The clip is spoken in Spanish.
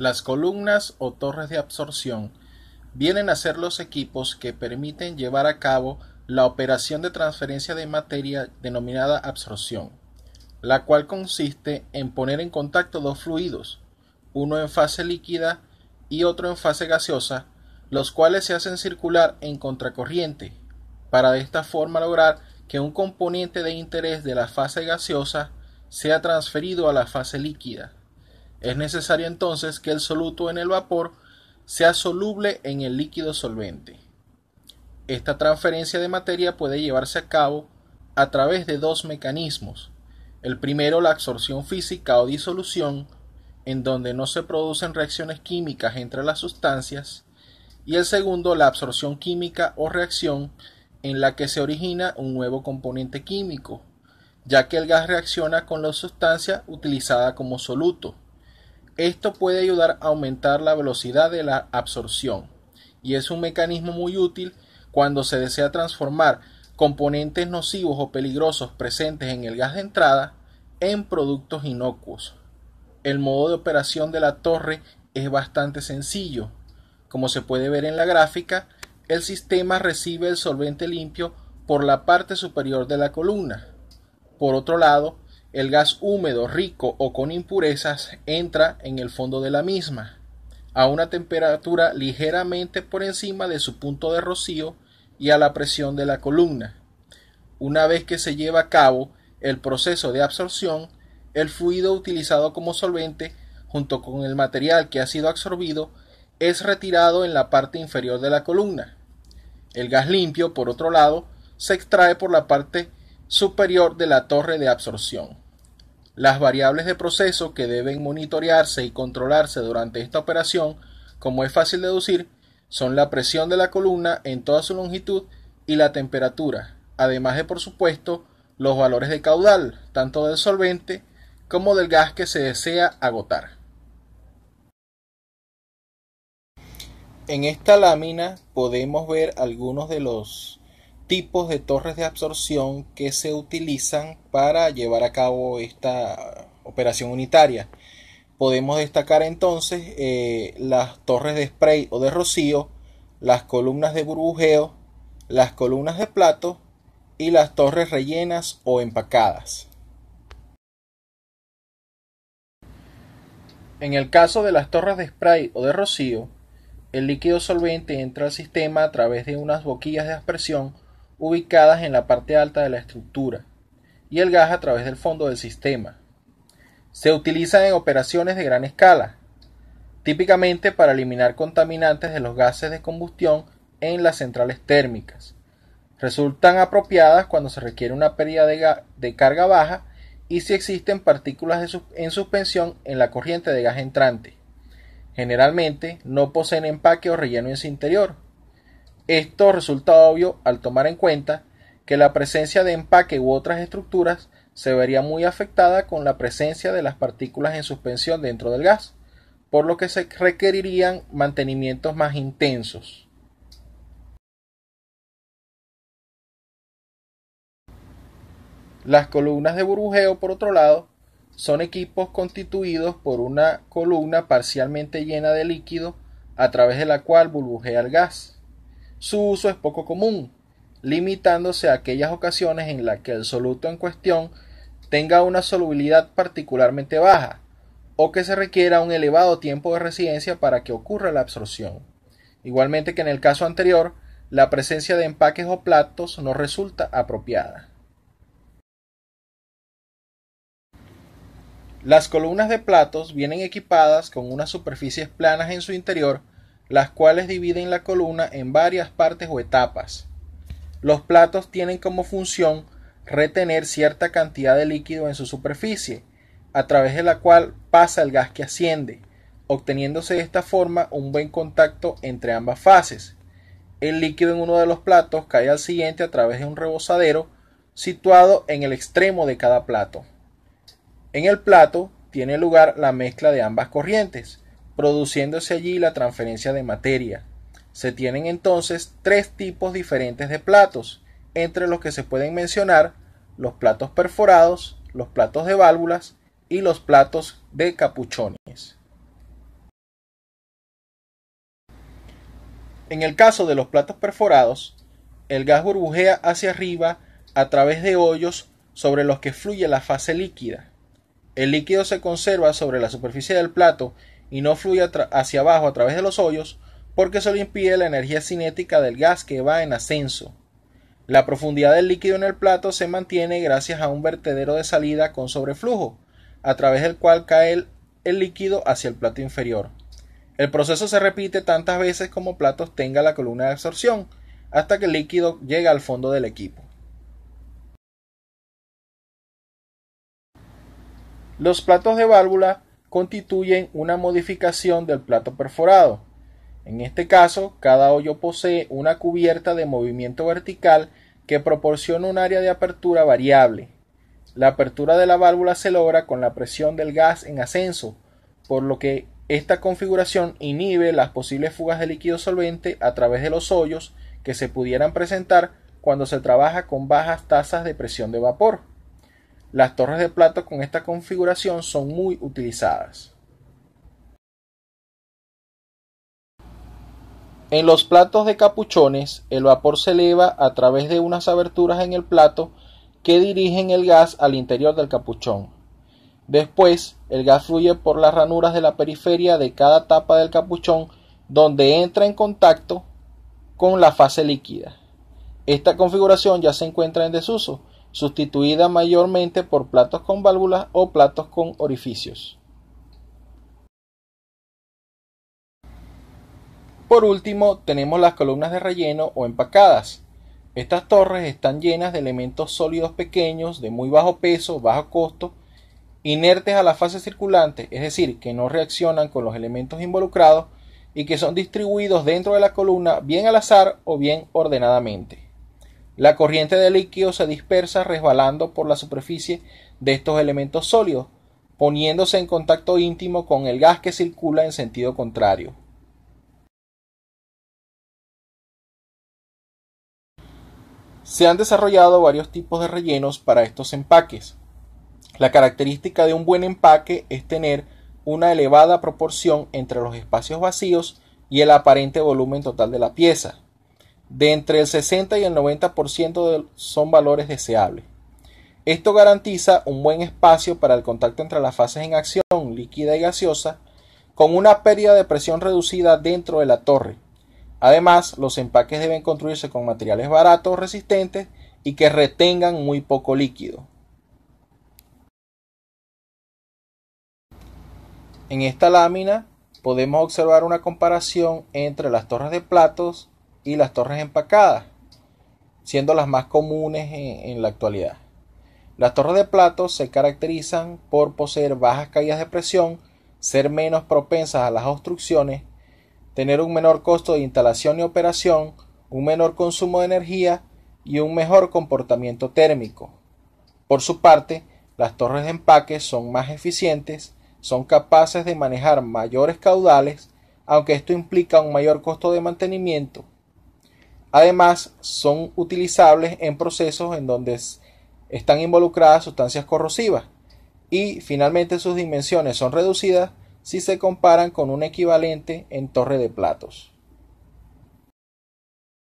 Las columnas o torres de absorción vienen a ser los equipos que permiten llevar a cabo la operación de transferencia de materia denominada absorción, la cual consiste en poner en contacto dos fluidos, uno en fase líquida y otro en fase gaseosa, los cuales se hacen circular en contracorriente, para de esta forma lograr que un componente de interés de la fase gaseosa sea transferido a la fase líquida. Es necesario entonces que el soluto en el vapor sea soluble en el líquido solvente. Esta transferencia de materia puede llevarse a cabo a través de dos mecanismos. El primero, la absorción física o disolución, en donde no se producen reacciones químicas entre las sustancias, y el segundo, la absorción química o reacción, en la que se origina un nuevo componente químico, ya que el gas reacciona con la sustancia utilizada como soluto. Esto puede ayudar a aumentar la velocidad de la absorción y es un mecanismo muy útil cuando se desea transformar componentes nocivos o peligrosos presentes en el gas de entrada en productos inocuos. El modo de operación de la torre es bastante sencillo. Como se puede ver en la gráfica, el sistema recibe el solvente limpio por la parte superior de la columna. Por otro lado, el gas húmedo, rico o con impurezas entra en el fondo de la misma, a una temperatura ligeramente por encima de su punto de rocío y a la presión de la columna. Una vez que se lleva a cabo el proceso de absorción, el fluido utilizado como solvente, junto con el material que ha sido absorbido, es retirado en la parte inferior de la columna. El gas limpio, por otro lado, se extrae por la parte superior de la torre de absorción. Las variables de proceso que deben monitorearse y controlarse durante esta operación, como es fácil deducir, son la presión de la columna en toda su longitud y la temperatura, además de, por supuesto, los valores de caudal, tanto del solvente como del gas que se desea agotar. En esta lámina podemos ver algunos de los tipos de torres de absorción que se utilizan para llevar a cabo esta operación unitaria. Podemos destacar entonces las torres de spray o de rocío, las columnas de burbujeo, las columnas de plato y las torres rellenas o empacadas. En el caso de las torres de spray o de rocío, el líquido solvente entra al sistema a través de unas boquillas de aspersión ubicadas en la parte alta de la estructura, y el gas a través del fondo del sistema. Se utilizan en operaciones de gran escala, típicamente para eliminar contaminantes de los gases de combustión en las centrales térmicas. Resultan apropiadas cuando se requiere una pérdida de carga baja y si existen partículas en suspensión en la corriente de gas entrante. Generalmente no poseen empaque o relleno en su interior. Esto resulta obvio al tomar en cuenta que la presencia de empaque u otras estructuras se vería muy afectada con la presencia de las partículas en suspensión dentro del gas, por lo que se requerirían mantenimientos más intensos. Las columnas de burbujeo, por otro lado, son equipos constituidos por una columna parcialmente llena de líquido a través de la cual burbujea el gas. Su uso es poco común, limitándose a aquellas ocasiones en las que el soluto en cuestión tenga una solubilidad particularmente baja o que se requiera un elevado tiempo de residencia para que ocurra la absorción. Igualmente que en el caso anterior, la presencia de empaques o platos no resulta apropiada. Las columnas de platos vienen equipadas con unas superficies planas en su interior, las cuales dividen la columna en varias partes o etapas. Los platos tienen como función retener cierta cantidad de líquido en su superficie, a través de la cual pasa el gas que asciende, obteniéndose de esta forma un buen contacto entre ambas fases. El líquido en uno de los platos cae al siguiente a través de un rebosadero situado en el extremo de cada plato. En el plato tiene lugar la mezcla de ambas corrientes, produciéndose allí la transferencia de materia. Se tienen entonces tres tipos diferentes de platos, entre los que se pueden mencionar los platos perforados, los platos de válvulas y los platos de capuchones. En el caso de los platos perforados, el gas burbujea hacia arriba a través de hoyos sobre los que fluye la fase líquida. El líquido se conserva sobre la superficie del plato y no fluye hacia abajo a través de los hoyos porque eso le impide la energía cinética del gas que va en ascenso. La profundidad del líquido en el plato se mantiene gracias a un vertedero de salida con sobreflujo, a través del cual cae el líquido hacia el plato inferior. El proceso se repite tantas veces como platos tenga la columna de absorción, hasta que el líquido llega al fondo del equipo. Los platos de válvula constituyen una modificación del plato perforado. En este caso, cada hoyo posee una cubierta de movimiento vertical que proporciona un área de apertura variable. La apertura de la válvula se logra con la presión del gas en ascenso, por lo que esta configuración inhibe las posibles fugas de líquido solvente a través de los hoyos que se pudieran presentar cuando se trabaja con bajas tasas de presión de vapor. Las torres de plato con esta configuración son muy utilizadas. En los platos de capuchones, el vapor se eleva a través de unas aberturas en el plato que dirigen el gas al interior del capuchón. Después, el gas fluye por las ranuras de la periferia de cada tapa del capuchón, donde entra en contacto con la fase líquida. Esta configuración ya se encuentra en desuso, sustituida mayormente por platos con válvulas o platos con orificios. Por último, tenemos las columnas de relleno o empacadas. Estas torres están llenas de elementos sólidos pequeños, de muy bajo peso, bajo costo, inertes a la fase circulante, es decir, que no reaccionan con los elementos involucrados y que son distribuidos dentro de la columna bien al azar o bien ordenadamente. La corriente de líquido se dispersa resbalando por la superficie de estos elementos sólidos, poniéndose en contacto íntimo con el gas que circula en sentido contrario. Se han desarrollado varios tipos de rellenos para estos empaques. La característica de un buen empaque es tener una elevada proporción entre los espacios vacíos y el aparente volumen total de la pieza. De entre el 60 y el 90% son valores deseables. Esto garantiza un buen espacio para el contacto entre las fases en acción, líquida y gaseosa, con una pérdida de presión reducida dentro de la torre. Además, los empaques deben construirse con materiales baratos, resistentes y que retengan muy poco líquido. En esta lámina podemos observar una comparación entre las torres de platos y las torres empacadas, siendo las más comunes en la actualidad. Las torres de platos se caracterizan por poseer bajas caídas de presión, ser menos propensas a las obstrucciones, tener un menor costo de instalación y operación, un menor consumo de energía y un mejor comportamiento térmico. Por su parte, las torres de empaque son más eficientes, son capaces de manejar mayores caudales, aunque esto implica un mayor costo de mantenimiento. Además, son utilizables en procesos en donde están involucradas sustancias corrosivas y finalmente sus dimensiones son reducidas si se comparan con un equivalente en torre de platos.